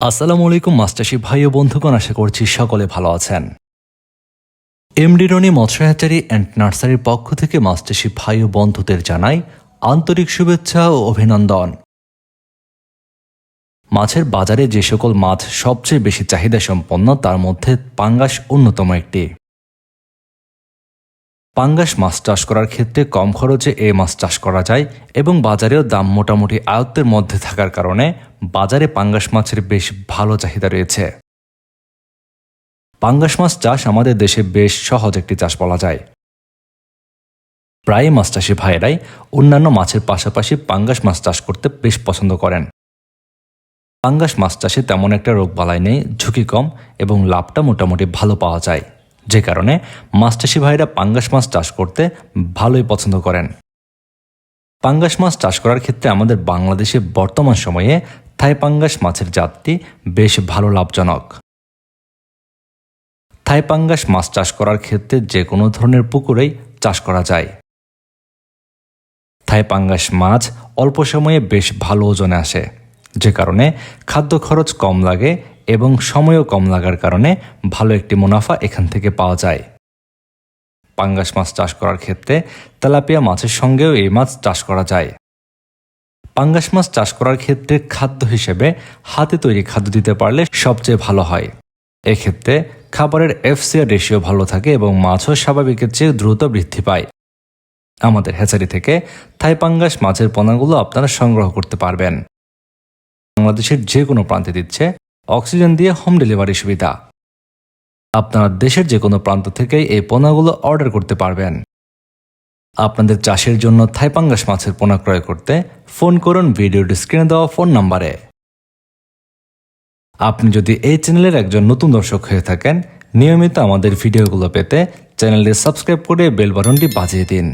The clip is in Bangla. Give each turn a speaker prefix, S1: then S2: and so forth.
S1: আসসালামু আলাইকুম মাস্টারশি ভাই ও বন্ধুগণ, আশা করছি সকলে ভালো আছেন। এমডি রনি মৎস্য হ্যাচারি অ্যান্ড নার্সারির পক্ষ থেকে মাস্টারশি ভাই ও বন্ধুদের জানাই আন্তরিক শুভেচ্ছা ও অভিনন্দন। মাছের বাজারে যে সকল মাছ সবচেয়ে বেশি চাহিদা সম্পন্ন তার মধ্যে পাঙ্গাস অন্যতম একটি। পাঙ্গাস মাছ চাষ করার ক্ষেত্রে কম খরচে এই মাছ চাষ করা যায় এবং বাজারেও দাম মোটামুটি আয়ত্তের মধ্যে থাকার কারণে বাজারে পাঙ্গাস মাছের বেশ ভালো চাহিদা রয়েছে। পাঙ্গাস মাছ চাষ আমাদের দেশে বেশ সহজ একটি চাষ বলা যায়। প্রায় মাছ চাষি ভাইয়েরাই অন্যান্য মাছের পাশাপাশি পাঙ্গাস মাছ চাষ করতে বেশ পছন্দ করেন। পাঙ্গাস মাছ চাষে তেমন একটা রোগবালাই নেই, ঝুঁকি কম এবং লাভটা মোটামুটি ভালো পাওয়া যায়, যে কারণে মাছ চাষি ভাইয়েরা পাঙ্গাস মাছ চাষ করতে ভালোই পছন্দ করেন। পাঙ্গাস মাছ চাষ করার ক্ষেত্রে আমাদের বাংলাদেশে বর্তমান সময়ে থাই পাঙ্গাস মাছের জাতটি বেশ ভালো লাভজনক। থাই পাঙ্গাস মাছ চাষ করার ক্ষেত্রে যে কোনো ধরনের পুকুরেই চাষ করা যায়। থাই পাঙ্গাস মাছ অল্প সময়ে বেশ ভালো ওজনে আসে, যে কারণে খাদ্য খরচ কম লাগে এবং সময়ও কম লাগার কারণে ভালো একটি মুনাফা এখান থেকে পাওয়া যায়। পাঙ্গাস মাছ চাষ করার ক্ষেত্রে তেলাপিয়া মাছের সঙ্গেও এই মাছ চাষ করা যায়। পাঙ্গাস মাছ চাষ করার ক্ষেত্রে খাদ্য হিসেবে হাতে তৈরি খাদ্য দিতে পারলে সবচেয়ে ভালো হয়। এক্ষেত্রে খাবারের এফসিআর রেশিও ভালো থাকে এবং মাছও স্বাভাবিকের চেয়ে দ্রুত বৃদ্ধি পায়। আমাদের হ্যাচারি থেকে থাই পাঙ্গাস মাছের পোনাগুলো আপনারা সংগ্রহ করতে পারবেন। বাংলাদেশের যে কোনো প্রান্তে দিচ্ছে অক্সিজেন দিয়ে হোম ডেলিভারি সুবিধা। আপনারা দেশের যে কোনো প্রান্ত থেকেই এই পোনাগুলো অর্ডার করতে পারবেন। আপনাদের চাষের জন্য থাই পাঙ্গাস মাছের পোনা ক্রয় করতে ফোন করুন ভিডিওর স্ক্রিনে দেওয়া ফোন নম্বরে। আপনি যদি এই চ্যানেলের একজন নতুন দর্শক হয়ে থাকেন, নিয়মিত আমাদের ভিডিওগুলো পেতে চ্যানেলটি সাবস্ক্রাইব করে বেল বাটনটি বাজিয়ে দিন।